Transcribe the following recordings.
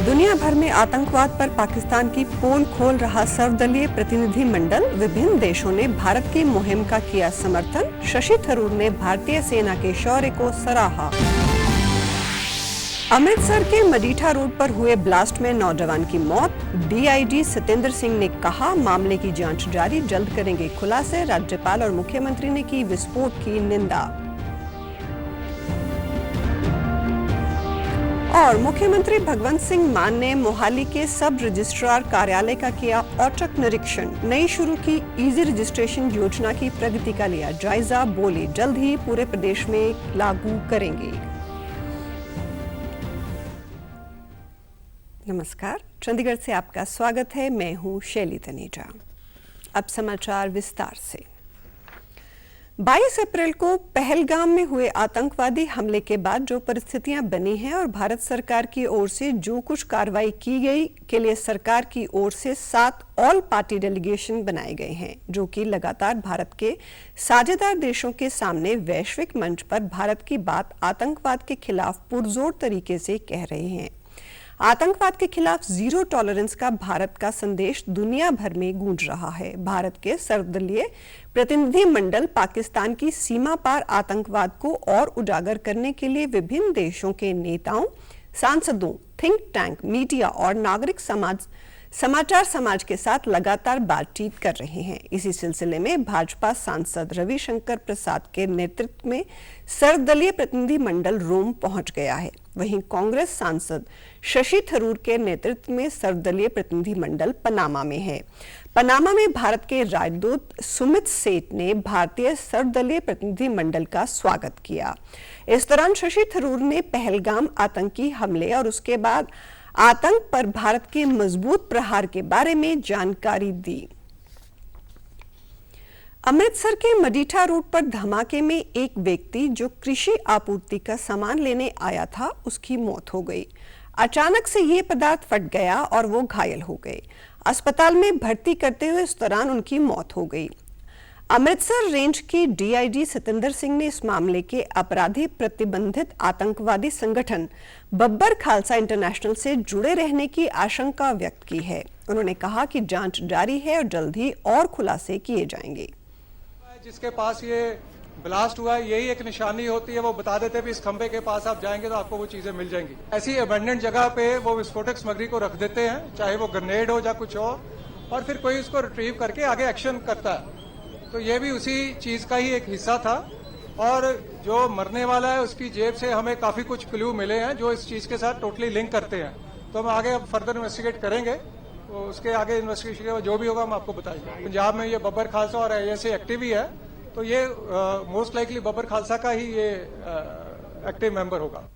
दुनिया भर में आतंकवाद पर पाकिस्तान की पोल खोल रहा सर्वदलीय प्रतिनिधि मंडल। विभिन्न देशों ने भारत की मुहिम का किया समर्थन। शशि थरूर ने भारतीय सेना के शौर्य को सराहा। अमृतसर के मजीठा रोड पर हुए ब्लास्ट में नौजवान की मौत। डीआईजी सतेंद्र सिंह ने कहा, मामले की जांच जारी, जल्द करेंगे खुलासे। राज्यपाल और मुख्यमंत्री ने की विस्फोट की निंदा। और मुख्यमंत्री भगवंत सिंह मान ने मोहाली के सब रजिस्ट्रार कार्यालय का किया औचक निरीक्षण। नई शुरू की इजी रजिस्ट्रेशन योजना की प्रगति का लिया जायजा। बोले, जल्द ही पूरे प्रदेश में लागू करेंगे। नमस्कार, चंडीगढ़ से आपका स्वागत है। मैं हूं शैली तनेजा। अब समाचार विस्तार से। 22 अप्रैल को पहलगाम में हुए आतंकवादी हमले के बाद जो परिस्थितियां बनी हैं और भारत सरकार की ओर से जो कुछ कार्रवाई की गई के लिए सरकार की ओर से 7 ऑल पार्टी डेलीगेशन बनाए गए हैं, जो कि लगातार भारत के साझेदार देशों के सामने वैश्विक मंच पर भारत की बात आतंकवाद के खिलाफ पुरजोर तरीके से कह रहे हैं। आतंकवाद के खिलाफ जीरो टॉलरेंस का भारत का संदेश दुनिया भर में गूंज रहा है। भारत के सर्वदलीय प्रतिनिधि मंडल पाकिस्तान की सीमा पार आतंकवाद को और उजागर करने के लिए विभिन्न देशों के नेताओं, सांसदों, थिंक टैंक, मीडिया और नागरिक समाचार समाज के साथ लगातार बातचीत कर रहे हैं। इसी सिलसिले में भाजपा सांसद रविशंकर प्रसाद के नेतृत्व में सर्वदलीय प्रतिनिधि मंडल रोम पहुंच गया है। वहीं कांग्रेस सांसद शशि थरूर के नेतृत्व में सर्वदलीय प्रतिनिधि मंडल पनामा में है। पनामा में भारत के राजदूत सुमित सेठ ने भारतीय सर्वदलीय प्रतिनिधि मंडल का स्वागत किया। इस दौरान शशि थरूर ने पहलगाम आतंकी हमले और उसके बाद आतंक पर भारत के मजबूत प्रहार के बारे में जानकारी दी। अमृतसर के मजीठा रोड पर धमाके में एक व्यक्ति जो कृषि आपूर्ति का सामान लेने आया था, उसकी मौत हो गई। अचानक से ये पदार्थ फट गया और वो घायल हो गए। अस्पताल में भर्ती करते हुए इस दौरान उनकी मौत हो गई। अमृतसर रेंज की डीआईजी सतेंद्र सिंह ने इस मामले के अपराधी प्रतिबंधित आतंकवादी संगठन बब्बर खालसा इंटरनेशनल से जुड़े रहने की आशंका व्यक्त की है। उन्होंने कहा कि जांच जारी है और जल्द ही और खुलासे किए जाएंगे। जिसके पास ये ब्लास्ट हुआ है, यही एक निशानी होती है। वो बता देते भी इस खंबे के पास आप जाएंगे तो आपको वो चीजें मिल जाएंगी। ऐसी अबेंडेंट जगह पे वो विस्फोटक सामग्री को रख देते हैं, चाहे वो ग्रेनेड हो या कुछ और फिर कोई उसको रिट्रीव करके आगे एक्शन करता है। तो ये भी उसी चीज का ही एक हिस्सा था। और जो मरने वाला है उसकी जेब से हमें काफी कुछ क्लू मिले हैं जो इस चीज के साथ टोटली लिंक करते हैं। तो हम आगे फर्दर इन्वेस्टिगेट करेंगे। तो उसके आगे इन्वेस्टिगेशन जो भी होगा हम आपको बताएंगे। पंजाब में ये बब्बर खालसा और ऐसे एक्टिव ही है, तो ये मोस्ट लाइकली बब्बर खालसा का ही ये एक्टिव मेंबर होगा।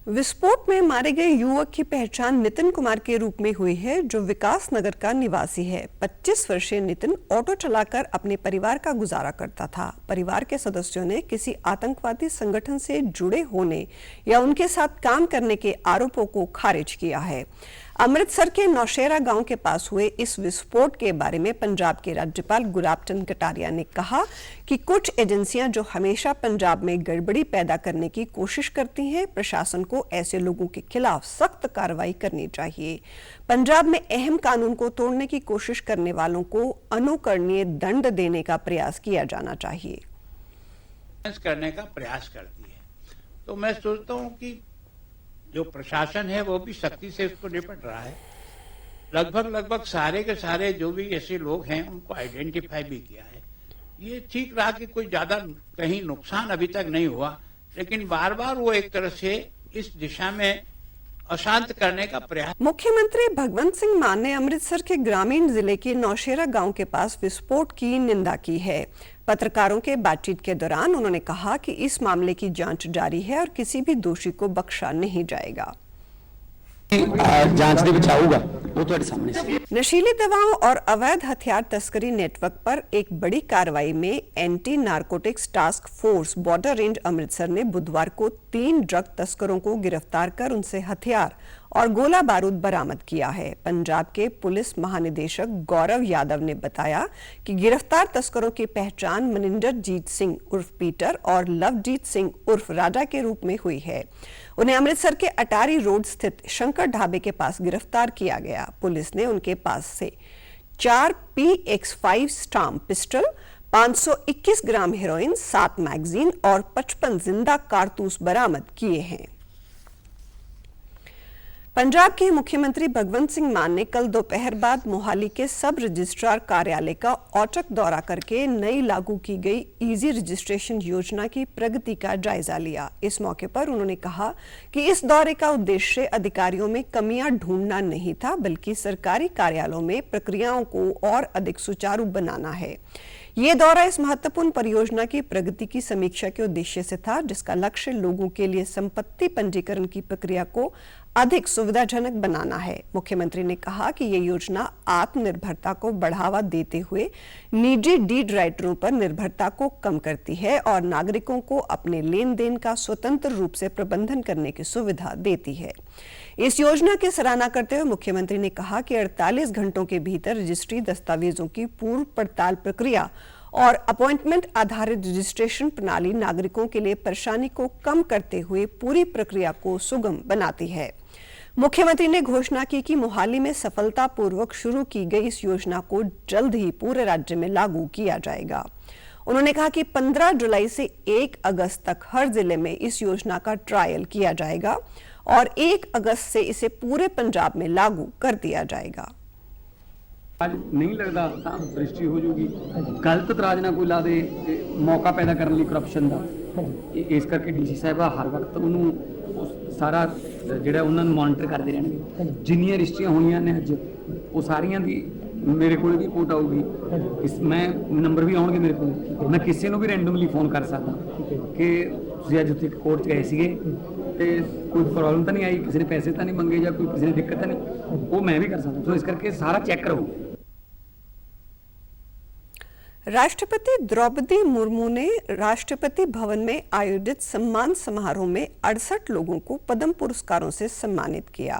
विस्फोट में मारे गए युवक की पहचान नितिन कुमार के रूप में हुई है, जो विकास नगर का निवासी है। 25 वर्षीय नितिन ऑटो चलाकर अपने परिवार का गुजारा करता था। परिवार के सदस्यों ने किसी आतंकवादी संगठन से जुड़े होने या उनके साथ काम करने के आरोपों को खारिज किया है। अमृतसर के नौशेरा गांव के पास हुए इस विस्फोट के बारे में पंजाब के राज्यपाल गुलाब चंद कटारिया ने कहा कि कुछ एजेंसियां जो हमेशा पंजाब में गड़बड़ी पैदा करने की कोशिश करती हैं, प्रशासन को ऐसे लोगों के खिलाफ सख्त कार्रवाई करनी चाहिए। पंजाब में अहम कानून को तोड़ने की कोशिश करने वालों को अनुकरणीय दंड देने का प्रयास किया जाना चाहिए। करने का प्रयास करती है, तो मैं सोचता हूँ कि जो प्रशासन है वो भी सख्ती से इसको निपट रहा है। लगभग सारे के सारे जो भी ऐसे लोग हैं उनको आइडेंटिफाई भी किया है। ये ठीक रहा कि कोई ज्यादा कहीं नुकसान अभी तक नहीं हुआ, लेकिन बार बार वो एक तरह से इस दिशा में अशांत करने का प्रयास। मुख्यमंत्री भगवंत सिंह मान ने अमृतसर के ग्रामीण जिले के नौशेरा गांव के पास विस्फोट की निंदा की है। पत्रकारों के बातचीत के दौरान उन्होंने कहा कि इस मामले की जांच जारी है और किसी भी दोषी को बख्शा नहीं जाएगा। जांच दे विच आऊगा वो तुहाडे सामने से। नशीली दवाओं और अवैध हथियार तस्करी नेटवर्क पर एक बड़ी कार्रवाई में anti narcotics task force border range Amritsar ने बुधवार को 3 ड्रग तस्करों को गिरफ्तार कर उनसे हथियार और गोला बारूद बरामद किया है। पंजाब के पुलिस महानिदेशक गौरव यादव ने बताया कि गिरफ्तार तस्करों की पहचान मनिंदरजीत सिंह उर्फ पीटर और लवजीत सिंह उर्फ राजा के रूप में हुई है। उन्हें अमृतसर के अटारी रोड स्थित शंकर ढाबे के पास गिरफ्तार किया गया। पुलिस ने उनके पास से 4 PX5 stamp pistol, 521 gram heroin, 7 magazine और 55 जिंदा कारतूस बरामद किए हैं। पंजाब के मुख्यमंत्री भगवंत सिंह मान ने कल दोपहर बाद मोहाली के सब रजिस्ट्रार कार्यालय का औचक दौरा करके नई लागू की गई इजी रजिस्ट्रेशन योजना की प्रगति का जायजा लिया। इस मौके पर उन्होंने कहा कि इस दौरे का उद्देश्य अधिकारियों में कमियां ढूंढना नहीं था, बल्कि सरकारी कार्यालयों में प्रक्रियाओं को और अधिक सुचारू बनाना है। ये दौरा इस महत्वपूर्ण परियोजना की प्रगति की समीक्षा के उद्देश्य से था, जिसका लक्ष्य लोगों के लिए संपत्ति पंजीकरण की प्रक्रिया को अधिक सुविधाजनक बनाना है। मुख्यमंत्री ने कहा कि ये योजना आत्मनिर्भरता को बढ़ावा देते हुए निजी डीड राइटरों पर निर्भरता को कम करती है और नागरिकों को अपने लेन देन का स्वतंत्र रूप से प्रबंधन करने की सुविधा देती है। इस योजना की सराहना करते हुए मुख्यमंत्री ने कहा कि 48 घंटों के भीतर रजिस्ट्री दस्तावेजों की पूर्व पड़ताल प्रक्रिया और अपॉइंटमेंट आधारित रजिस्ट्रेशन प्रणाली नागरिकों के लिए परेशानी को कम करते हुए पूरी प्रक्रिया को सुगम बनाती है। मुख्यमंत्री ने घोषणा की कि मोहाली में सफलतापूर्वक शुरू की गई इस योजना को जल्द ही पूरे राज्य में लागू किया जाएगा। उन्होंने कहा कि 15 जुलाई से 1 अगस्त तक हर जिले में इस योजना का ट्रायल किया जाएगा और 1 अगस्त से इसे पूरे पंजाब में लागू कर दिया जाएगा। आज नहीं लगता ਤਾਂ ਦ੍ਰਿਸ਼ਟੀ ਹੋ ਜੂਗੀ। ਗਲਤ ਇਤਰਾਜ਼ ਨਾ ਕੋਈ ਲਾ ਦੇ ਮੌਕਾ ਪੈਦਾ ਕਰਨ ਲਈ ਕਰਪਸ਼ਨ ਦਾ। ਇਸ ਕਰਕੇ ਡੀਸੀ ਸਾਹਿਬਾ ਹਰ ਵਕਤ ਉਹਨੂੰ ਸਾਰਾ ਜਿਹੜਾ ਉਹਨਾਂ ਨੂੰ ਮੋਨੀਟਰ ਕਰਦੇ ਰਹਿਣਗੇ। ਜਿੰਨੀਆਂ ਰਜਿਸਟਰੀਆਂ ਹੋਣੀਆਂ ਨੇ ਅੱਜ ਉਹ ਸਾਰੀਆਂ ਦੀ ਮੇਰੇ ਕੋਲ ਵੀ ਰਿਪੋਰਟ ਆਊਗੀ। ਇਸ ਮੈਂ ਨੰਬਰ ਵੀ ਆਉਣਗੇ ਮੇਰੇ ਕੋਲ। ਮੈਂ ਕਿਸੇ ਨੂੰ ਵੀ ਰੈਂਡਮਲੀ ਫੋਨ ਕਰ ਸਕਦਾ ਕਿ ਤੁਸੀਂ ਅੱਜ ਉੱਥੇ ਕੋਰਟ 'ਚ ਗਏ ਸੀਗੇ ਤੇ ਕੋਈ ਪ੍ਰੋਬਲਮ ਤਾਂ ਨਹੀਂ ਆਈ, ਕਿਸੇ ਨੇ ਪੈਸੇ ਤਾਂ ਨਹੀਂ ਮੰਗੇ ਜਾਂ ਕੋਈ ਕਿਸੇ ਨੇ ਦਿੱਕਤ ਤਾਂ ਨਹੀਂ, ਉਹ ਮੈਂ ਵੀ ਕਰ ਸਕਦਾ। ਸੋ ਇਸ ਕਰਕੇ ਸਾਰਾ ਚੈੱਕ ਕਰੋ। राष्ट्रपति द्रौपदी मुर्मू ने राष्ट्रपति भवन में आयोजित सम्मान समारोह में 68 लोगों को पद्म पुरस्कारों से सम्मानित किया।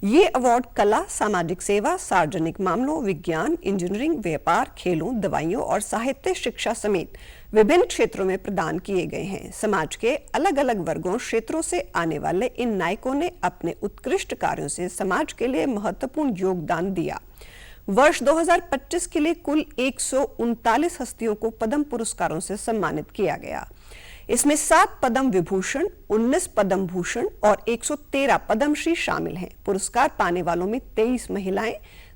ये अवार्ड कला, सामाजिक सेवा, सार्वजनिक मामलों, विज्ञान, इंजीनियरिंग, व्यापार, खेलों, दवाइयों और साहित्य शिक्षा समेत विभिन्न क्षेत्रों में प्रदान किए गए हैं। समाज के अलग अलग वर्गों क्षेत्रों से आने वाले इन नायकों ने अपने उत्कृष्ट कार्यों से समाज के लिए महत्वपूर्ण योगदान दिया। वर्ष 2025 के लिए कुल 139 हस्तियों को पद्म पुरस्कारों से सम्मानित किया गया। इसमें 7 पद्म विभूषण, 19 पद्म भूषण और 113 पद्मश्री शामिल हैं। पुरस्कार पाने वालों में 23 महिलाएं,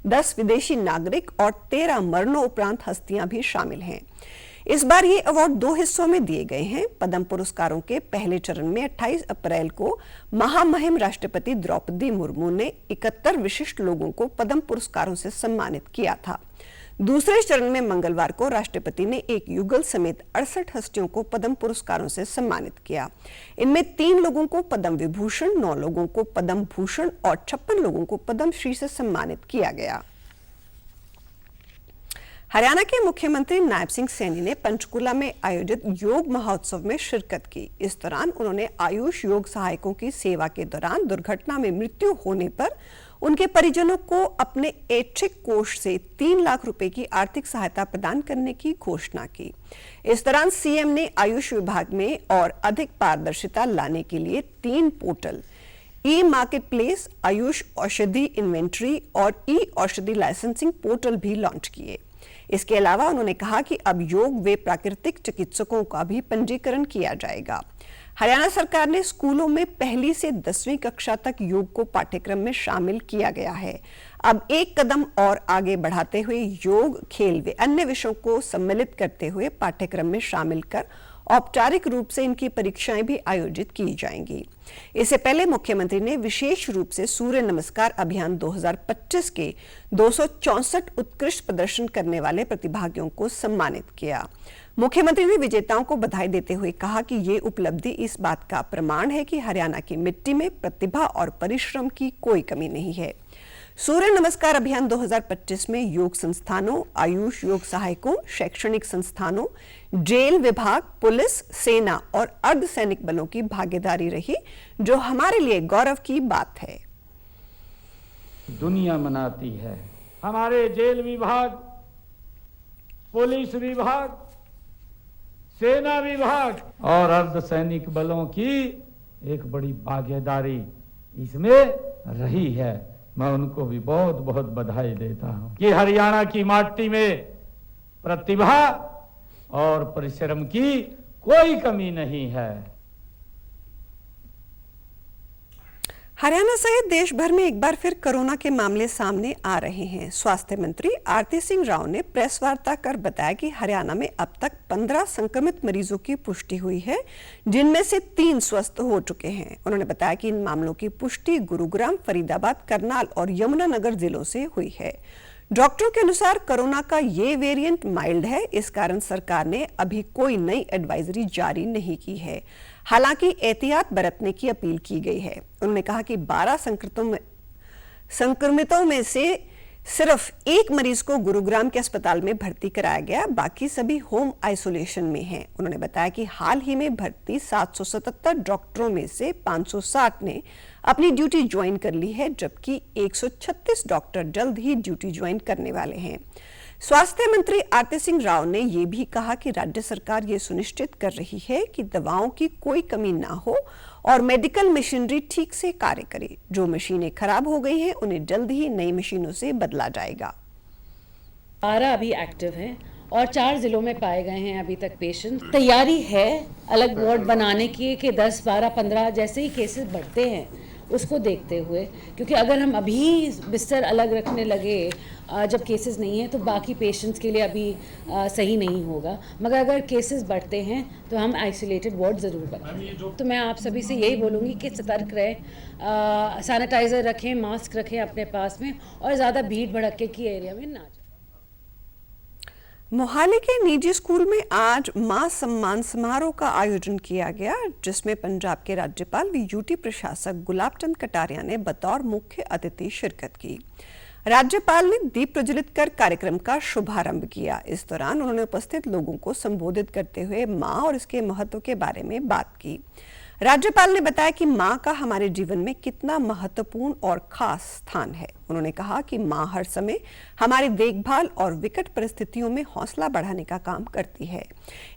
10 विदेशी नागरिक और 13 मरणोपरांत हस्तियां भी शामिल हैं। इस बार ये अवार्ड 2 हिस्सों में दिए गए हैं। पद्म पुरस्कारों के पहले चरण में 28 अप्रैल को महामहिम राष्ट्रपति द्रौपदी मुर्मू ने 71 विशिष्ट लोगों को पद्म पुरस्कारों से सम्मानित किया था। दूसरे चरण में मंगलवार को राष्ट्रपति ने एक युगल समेत 68 हस्तियों को पद्म पुरस्कारों से सम्मानित किया। इनमें 3 लोगों को पद्म विभूषण, 9 लोगों को पद्म भूषण और 56 लोगों को पद्मश्री से सम्मानित किया गया। हरियाणा के मुख्यमंत्री नायब सिंह सैनी ने पंचकुला में आयोजित योग महोत्सव में शिरकत की। इस दौरान उन्होंने आयुष योग सहायकों की सेवा के दौरान दुर्घटना में मृत्यु होने पर उनके परिजनों को अपने ऐच्छिक कोष से 3 लाख रुपए की आर्थिक सहायता प्रदान करने की घोषणा की। इस दौरान सीएम ने आयुष विभाग में और अधिक पारदर्शिता लाने के लिए 3 पोर्टल, ई मार्केट प्लेस, आयुष औषधि इन्वेंट्री और ई औषधि लाइसेंसिंग पोर्टल भी लॉन्च किए। इसके अलावा उन्होंने कहा कि अब योग व प्राकृतिक चिकित्सकों का भी पंजीकरण किया जाएगा। हरियाणा सरकार ने स्कूलों में 1ली से 10वीं कक्षा तक योग को पाठ्यक्रम में शामिल किया गया है। अब एक कदम और आगे बढ़ाते हुए योग, खेल व अन्य विषयों को सम्मिलित करते हुए पाठ्यक्रम में शामिल कर औपचारिक रूप से इनकी परीक्षाएं भी आयोजित की जाएंगी। इससे पहले मुख्यमंत्री ने विशेष रूप से सूर्य नमस्कार अभियान 2025 के 264 उत्कृष्ट प्रदर्शन करने वाले प्रतिभागियों को सम्मानित किया। मुख्यमंत्री ने विजेताओं को बधाई देते हुए कहा कि ये उपलब्धि इस बात का प्रमाण है कि हरियाणा की मिट्टी में प्रतिभा और परिश्रम की कोई कमी नहीं है। सूर्य नमस्कार अभियान 2025 में योग संस्थानों, आयुष योग सहायकों, शैक्षणिक संस्थानों, जेल विभाग, पुलिस, सेना और अर्धसैनिक बलों की भागीदारी रही, जो हमारे लिए गौरव की बात है। दुनिया मनाती है। हमारे जेल विभाग, पुलिस विभाग, सेना विभाग और अर्धसैनिक बलों की एक बड़ी भागीदारी इसमें रही है। मैं उनको भी बहुत बहुत बधाई देता हूं कि हरियाणा की माटी में प्रतिभा और परिश्रम की कोई कमी नहीं है। हरियाणा सहित देश भर में एक बार फिर कोरोना के मामले सामने आ रहे हैं। स्वास्थ्य मंत्री आरती सिंह राव ने प्रेस वार्ता कर बताया कि हरियाणा में अब तक 15 संक्रमित मरीजों की पुष्टि हुई है, जिनमें से 3 स्वस्थ हो चुके हैं। उन्होंने बताया कि इन मामलों की पुष्टि गुरुग्राम, फरीदाबाद, करनाल और यमुनानगर जिलों से हुई है। डॉक्टरों के अनुसार कोरोना का ये वेरिएंट माइल्ड है, इस कारण सरकार ने अभी कोई नई एडवाइजरी जारी नहीं की है। हालांकि एहतियात बरतने की अपील की गई है। उन्होंने कहा कि 12 संक्रमितों में से सिर्फ 1 मरीज को गुरुग्राम के अस्पताल में भर्ती कराया गया, बाकी सभी होम आइसोलेशन में हैं। उन्होंने बताया कि हाल ही में भर्ती 777 डॉक्टरों में से 560 ने अपनी ड्यूटी ज्वाइन कर ली है, जबकि 136 डॉक्टर जल्द ही ड्यूटी ज्वाइन करने वाले हैं। स्वास्थ्य मंत्री आरती सिंह राव ने यह भी कहा कि राज्य सरकार ये सुनिश्चित कर रही है कि दवाओं की कोई कमी ना हो और मेडिकल मशीनरी ठीक से कार्य करे। जो मशीनें खराब हो गई हैं, उन्हें जल्द ही नई मशीनों से बदला जाएगा। 12 अभी एक्टिव हैं और 4 जिलों में पाए गए हैं अभी तक पेशेंट। तैयारी है अलग वार्ड बनाने की कि 10, 12, 15 जैसे ही केसेस बढ़ते हैं उसको देखते हुए, क्योंकि अगर हम अभी बिस्तर अलग रखने लगे जब केसेस नहीं है तो बाकी पेशेंट्स के लिए अभी सही नहीं होगा। मगर अगर केसेस बढ़ते हैं तो हम आइसोलेटेड वार्ड ज़रूर बनाएंगे। तो मैं आप सभी से यही बोलूँगी कि सतर्क रहें, सैनिटाइज़र रखें, मास्क रखें अपने पास में और ज़्यादा भीड़ भड़के की एरिया में ना जाएं। मोहाली के निजी स्कूल में आज मां सम्मान समारोह का आयोजन किया गया, जिसमें पंजाब के राज्यपाल व यूटी प्रशासक गुलाब चंद कटारिया ने बतौर मुख्य अतिथि शिरकत की। राज्यपाल ने दीप प्रज्वलित कर कार्यक्रम का शुभारंभ किया। इस दौरान उन्होंने उपस्थित लोगों को संबोधित करते हुए मां और इसके महत्व के बारे में बात की। राज्यपाल ने बताया कि मां का हमारे जीवन में कितना महत्वपूर्ण और खास स्थान है। उन्होंने कहा कि मां हर समय हमारी देखभाल और विकट परिस्थितियों में हौसला बढ़ाने का काम करती है।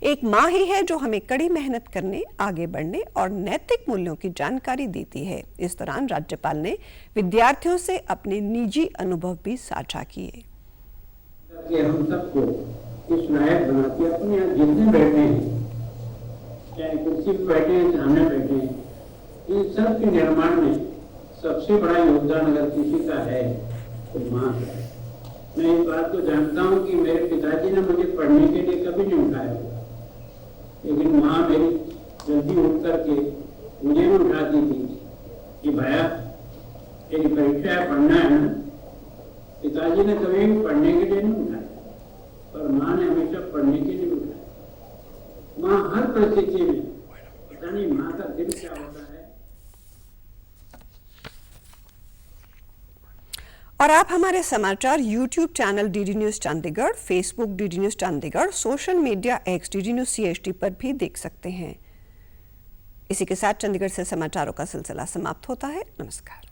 एक मां ही है जो हमें कड़ी मेहनत करने, आगे बढ़ने और नैतिक मूल्यों की जानकारी देती है। इस दौरान राज्यपाल ने विद्यार्थियों से अपने निजी अनुभव भी साझा किए। हम सबको इस लायक बनाती है, अपने यहाँ जितने बैठे हैं, चाहे कुर्सी पर बैठे हैं, सामने बैठे हैं, इन सब के निर्माण में सबसे बड़ा योगदान अगर किसी का है तो माँ है। मैं इस बात को जानता हूँ कि मेरे पिताजी ने मुझे पढ़ने के लिए कभी नहीं उठाया, लेकिन माँ मेरी जल्दी उठ करके मुझे भी उठाती थी कि भैया तेरी परीक्षा है, पढ़ना है ना। पिताजी ने कभी भी पढ़ने के लिए नहीं उठाया, पर माँ ने हमेशा पढ़ने के लिए उठाया। माँ हर परिस्थिति में, पता नहीं माँ का दिल क्या होता है। और आप हमारे समाचार YouTube channel DD news Chandigarh, Facebook DD news Chandigarh, social media X DD news CHD पर भी देख सकते हैं। इसी के साथ चंडीगढ़ से समाचारों का सिलसिला समाप्त होता है। नमस्कार।